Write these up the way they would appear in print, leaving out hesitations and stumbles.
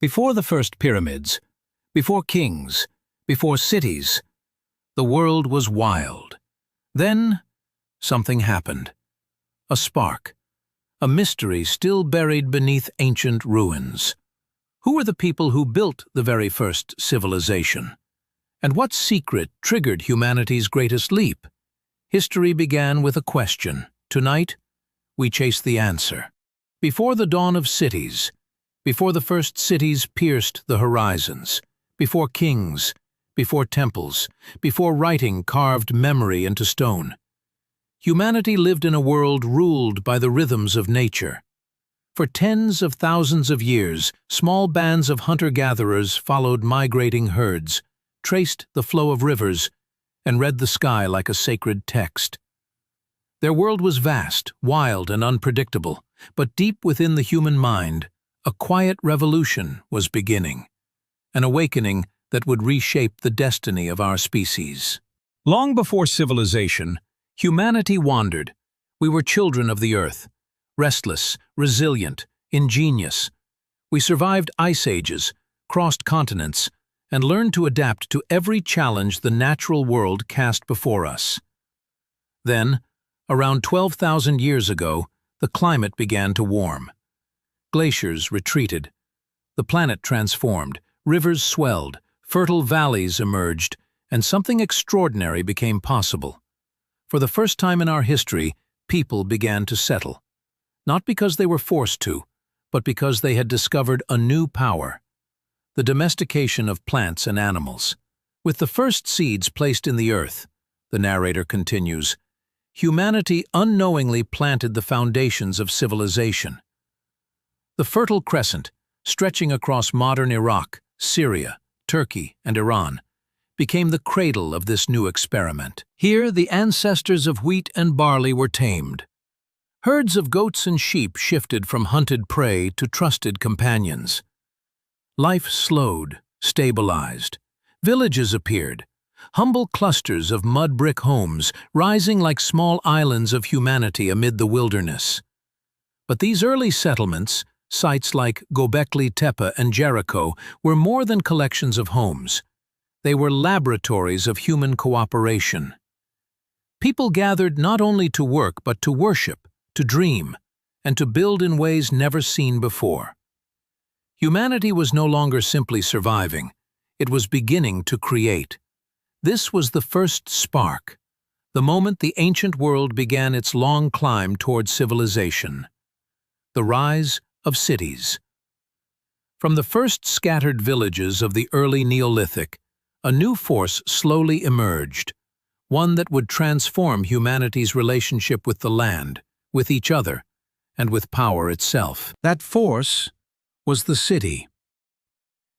Before the first pyramids, before kings, before cities, the world was wild. Then, something happened. A spark. A mystery still buried beneath ancient ruins. Who were the people who built the very first civilization? And what secret triggered humanity's greatest leap? History began with a question. Tonight, we chase the answer. Before the dawn of cities, before the first cities pierced the horizons, before kings, before temples, before writing carved memory into stone, humanity lived in a world ruled by the rhythms of nature. For tens of thousands of years, small bands of hunter-gatherers followed migrating herds, traced the flow of rivers, and read the sky like a sacred text. Their world was vast, wild, and unpredictable, but deep within the human mind, a quiet revolution was beginning, an awakening that would reshape the destiny of our species. Long before civilization, humanity wandered. We were children of the earth, restless, resilient, ingenious. We survived ice ages, crossed continents, and learned to adapt to every challenge the natural world cast before us. Then, around 12,000 years ago, the climate began to warm. Glaciers retreated. The planet transformed, rivers swelled, fertile valleys emerged, and something extraordinary became possible. For the first time in our history, people began to settle. Not because they were forced to, but because they had discovered a new power: the domestication of plants and animals. With the first seeds placed in the earth, the narrator continues, humanity unknowingly planted the foundations of civilization. The Fertile Crescent, stretching across modern Iraq, Syria, Turkey, and Iran, became the cradle of this new experiment. Here, the ancestors of wheat and barley were tamed. Herds of goats and sheep shifted from hunted prey to trusted companions. Life slowed, stabilized. Villages appeared, humble clusters of mud brick homes rising like small islands of humanity amid the wilderness. But these early settlements, sites like Göbekli Tepe and Jericho, were more than collections of homes. They were laboratories of human cooperation. People gathered not only to work but to worship, to dream, and to build in ways never seen before. Humanity was no longer simply surviving, it was beginning to create. This was the first spark, the moment the ancient world began its long climb toward civilization. The rise of cities. From the first scattered villages of the early Neolithic, a new force slowly emerged, one that would transform humanity's relationship with the land, with each other, and with power itself. That force was the city.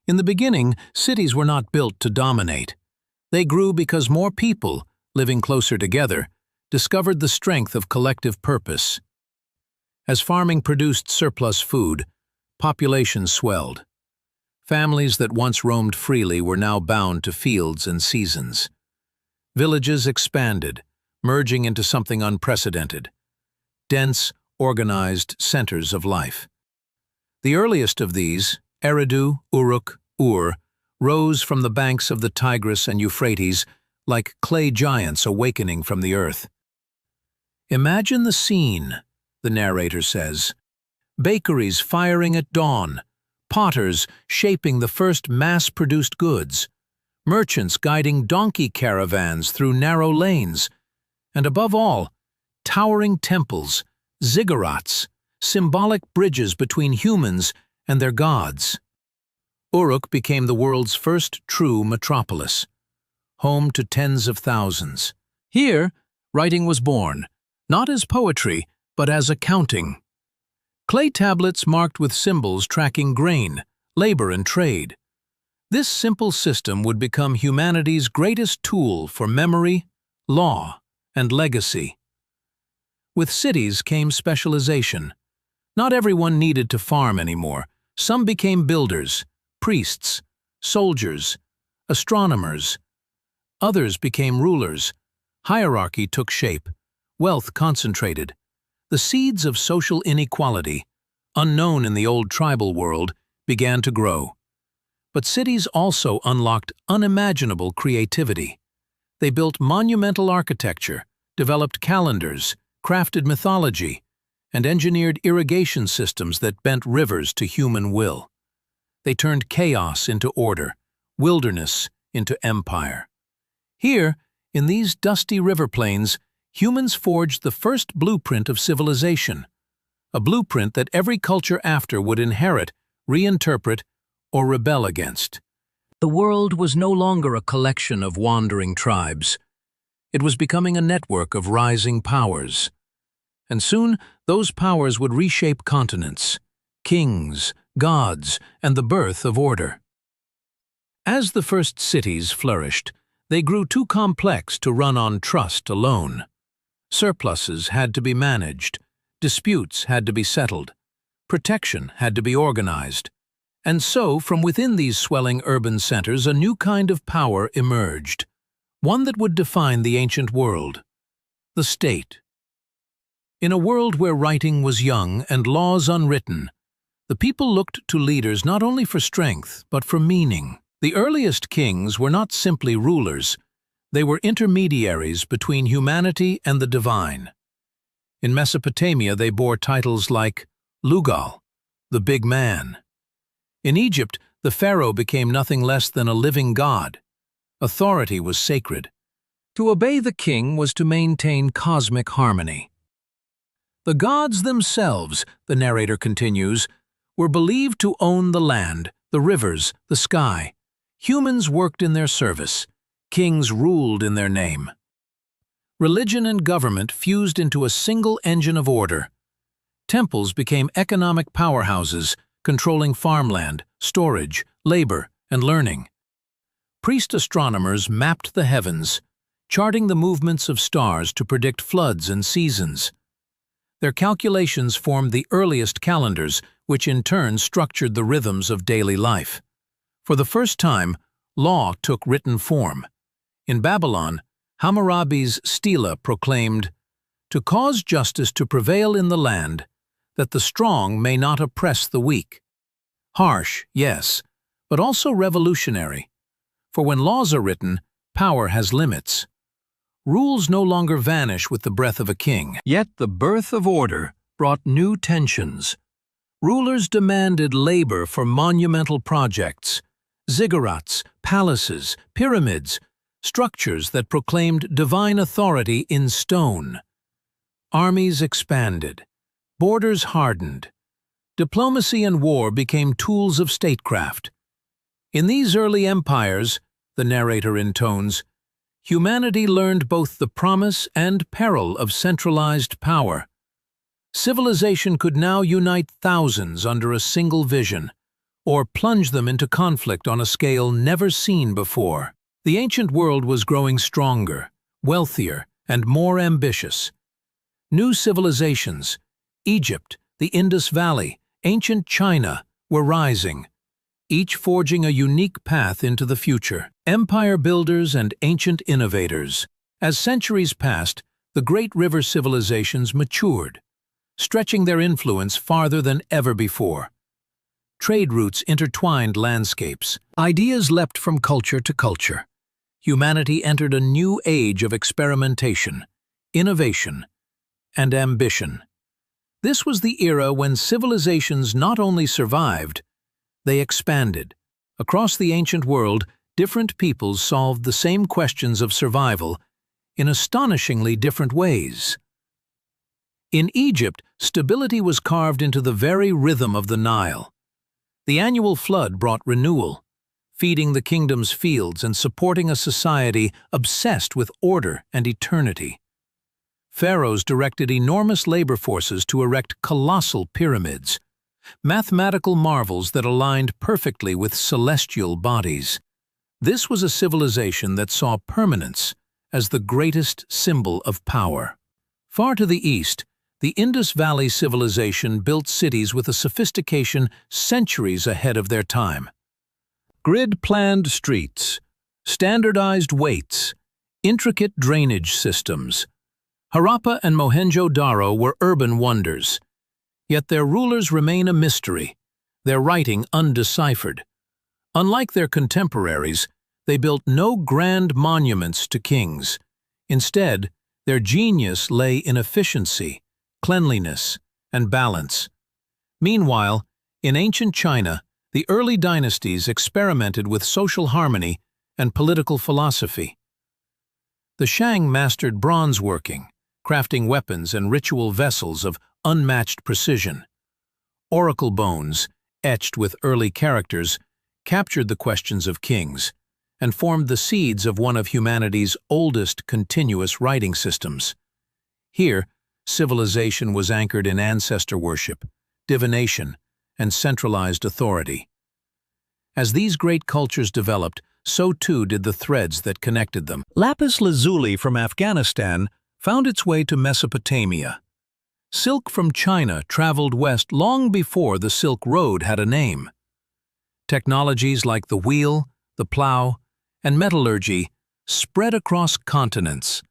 In the beginning, cities were not built to dominate. They grew because more people, living closer together, discovered the strength of collective purpose. As farming produced surplus food, populations swelled. Families that once roamed freely were now bound to fields and seasons. Villages expanded, merging into something unprecedented: dense, organized centers of life. The earliest of these, Eridu, Uruk, rose from the banks of the Tigris and Euphrates like clay giants awakening from the earth. Imagine the scene, the narrator says. Bakeries firing at dawn, potters shaping the first mass-produced goods, merchants guiding donkey caravans through narrow lanes, and above all, towering temples, ziggurats, symbolic bridges between humans and their gods. Uruk became the world's first true metropolis, home to tens of thousands. Here, writing was born, not as poetry, but as accounting. Clay tablets marked with symbols tracking grain, labor, and trade. This simple system would become humanity's greatest tool for memory, law, and legacy. With cities came specialization. Not everyone needed to farm anymore. Some became builders, priests, soldiers, astronomers. Others became rulers. Hierarchy took shape. Wealth concentrated. The seeds of social inequality, unknown in the old tribal world, began to grow. But cities also unlocked unimaginable creativity. They built monumental architecture, developed calendars, crafted mythology, and engineered irrigation systems that bent rivers to human will. They turned chaos into order, wilderness into empire. Here, in these dusty river plains, humans forged the first blueprint of civilization, a blueprint that every culture after would inherit, reinterpret, or rebel against. The world was no longer a collection of wandering tribes. It was becoming a network of rising powers. And soon, those powers would reshape continents, kings, gods, and the birth of order. As the first cities flourished, they grew too complex to run on trust alone. Surpluses had to be managed, disputes had to be settled, protection had to be organized. And so, from within these swelling urban centers, a new kind of power emerged, one that would define the ancient world: the state. In a world where writing was young and laws unwritten, the people looked to leaders not only for strength, but for meaning. The earliest kings were not simply rulers, they were intermediaries between humanity and the divine. In Mesopotamia, they bore titles like Lugal, the big man. In Egypt, the pharaoh became nothing less than a living god. Authority was sacred. To obey the king was to maintain cosmic harmony. The gods themselves, the narrator continues, were believed to own the land, the rivers, the sky. Humans worked in their service. Kings ruled in their name. Religion and government fused into a single engine of order. Temples became economic powerhouses, controlling farmland, storage, labor, and learning. Priest astronomers mapped the heavens, charting the movements of stars to predict floods and seasons. Their calculations formed the earliest calendars, which in turn structured the rhythms of daily life. For the first time, law took written form. In Babylon, Hammurabi's stela proclaimed, "To cause justice to prevail in the land, that the strong may not oppress the weak." Harsh, yes, but also revolutionary. For when laws are written, power has limits. Rules no longer vanish with the breath of a king. Yet the birth of order brought new tensions. Rulers demanded labor for monumental projects, ziggurats, palaces, pyramids, structures that proclaimed divine authority in stone. Armies expanded. Borders hardened. Diplomacy and war became tools of statecraft. In these early empires, the narrator intones, humanity learned both the promise and peril of centralized power. Civilization could now unite thousands under a single vision, or plunge them into conflict on a scale never seen before. The ancient world was growing stronger, wealthier, and more ambitious. New civilizations, Egypt, the Indus Valley, ancient China, were rising, each forging a unique path into the future. Empire builders and ancient innovators. As centuries passed, the great river civilizations matured, stretching their influence farther than ever before. Trade routes intertwined landscapes. Ideas leapt from culture to culture. Humanity entered a new age of experimentation, innovation, and ambition. This was the era when civilizations not only survived, they expanded. Across the ancient world, different peoples solved the same questions of survival in astonishingly different ways. In Egypt, stability was carved into the very rhythm of the Nile. The annual flood brought renewal, feeding the kingdom's fields and supporting a society obsessed with order and eternity. Pharaohs directed enormous labor forces to erect colossal pyramids, mathematical marvels that aligned perfectly with celestial bodies. This was a civilization that saw permanence as the greatest symbol of power. Far to the east, the Indus Valley civilization built cities with a sophistication centuries ahead of their time. Grid-planned streets, standardized weights, intricate drainage systems. Harappa and Mohenjo-Daro were urban wonders, yet their rulers remain a mystery. their writing undeciphered. Unlike their contemporaries, they built no grand monuments to kings. Instead, their genius lay in efficiency, cleanliness, and balance. Meanwhile, in ancient China, the early dynasties experimented with social harmony and political philosophy. The Shang mastered bronze working, crafting weapons and ritual vessels of unmatched precision. Oracle bones, etched with early characters, captured the questions of kings and formed the seeds of one of humanity's oldest continuous writing systems. Here, civilization was anchored in ancestor worship, divination, and centralized authority. As these great cultures developed, so too did the threads that connected them. Lapis lazuli from Afghanistan found its way to Mesopotamia. Silk from China traveled west long before the Silk Road had a name. Technologies like the wheel, the plow, and metallurgy spread across continents,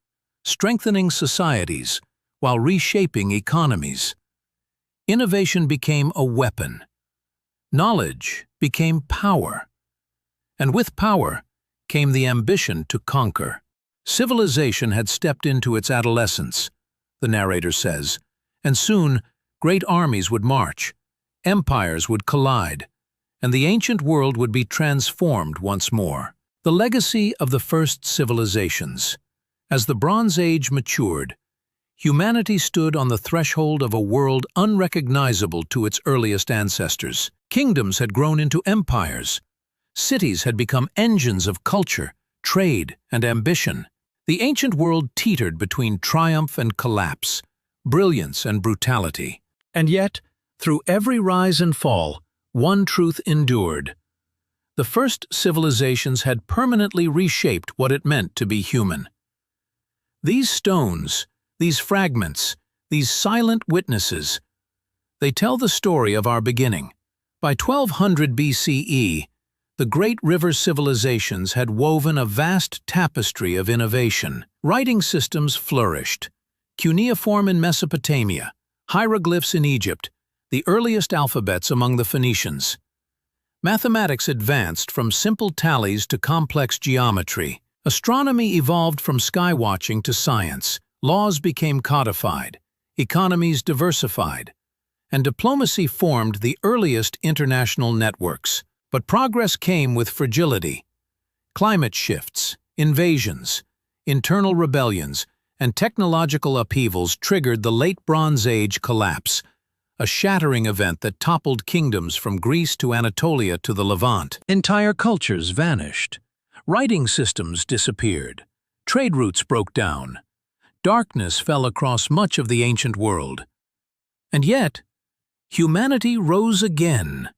strengthening societies while reshaping economies. Innovation became a weapon. Knowledge became power. And with power came the ambition to conquer. Civilization had stepped into its adolescence, the narrator says, and soon great armies would march, empires would collide, and the ancient world would be transformed once more. The legacy of the first civilizations. As the Bronze Age matured, humanity stood on the threshold of a world unrecognizable to its earliest ancestors. Kingdoms had grown into empires. Cities had become engines of culture, trade, and ambition. The ancient world teetered between triumph and collapse, brilliance and brutality. And yet, through every rise and fall, one truth endured. The first civilizations had permanently reshaped what it meant to be human. These stones, these fragments, these silent witnesses, they tell the story of our beginning. By 1200 BCE, the great river civilizations had woven a vast tapestry of innovation. Writing systems flourished. Cuneiform in Mesopotamia, hieroglyphs in Egypt, the earliest alphabets among the Phoenicians. Mathematics advanced from simple tallies to complex geometry. Astronomy evolved from skywatching to science. Laws became codified. Economies diversified. And diplomacy formed the earliest international networks. But progress came with fragility. Climate shifts, invasions, internal rebellions, and technological upheavals triggered the Late Bronze Age collapse, a shattering event that toppled kingdoms from Greece to Anatolia to the Levant. Entire cultures vanished. Writing systems disappeared. Trade routes broke down. Darkness fell across much of the ancient world. And yet, humanity rose again.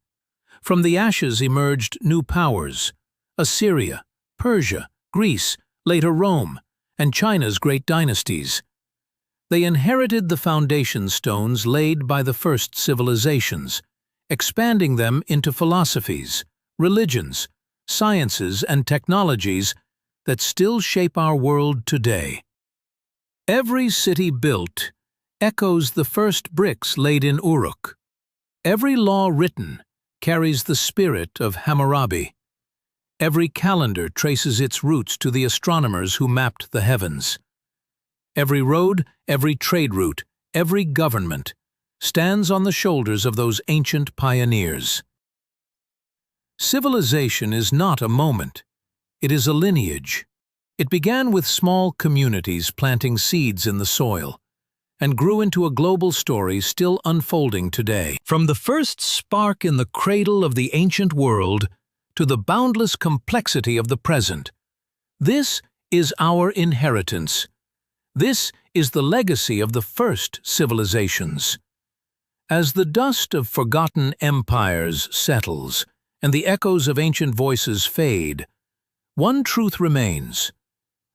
From the ashes emerged new powers: Assyria, Persia, Greece, later Rome, and China's great dynasties. They inherited the foundation stones laid by the first civilizations, expanding them into philosophies, religions, sciences, and technologies that still shape our world today. Every city built echoes the first bricks laid in Uruk. Every law written carries the spirit of Hammurabi. Every calendar traces its roots to the astronomers who mapped the heavens. Every road, every trade route, every government stands on the shoulders of those ancient pioneers. Civilization is not a moment. It is a lineage. It began with small communities planting seeds in the soil, and grew into a global story still unfolding today. From the first spark in the cradle of the ancient world to the boundless complexity of the present, this is our inheritance. This is the legacy of the first civilizations. As the dust of forgotten empires settles and the echoes of ancient voices fade, one truth remains.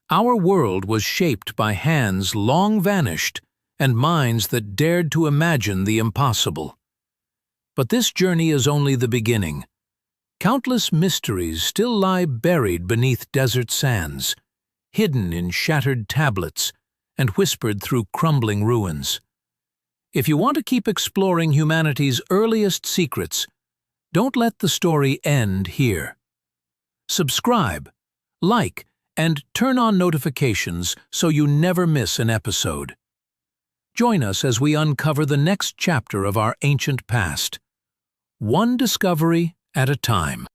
Our world was shaped by hands long vanished and minds that dared to imagine the impossible. But this journey is only the beginning. Countless mysteries still lie buried beneath desert sands, hidden in shattered tablets and whispered through crumbling ruins. If you want to keep exploring humanity's earliest secrets, Don't let the story end here. Subscribe, like, and turn on notifications so you never miss an episode. Join us as we uncover the next chapter of our ancient past, one discovery at a time.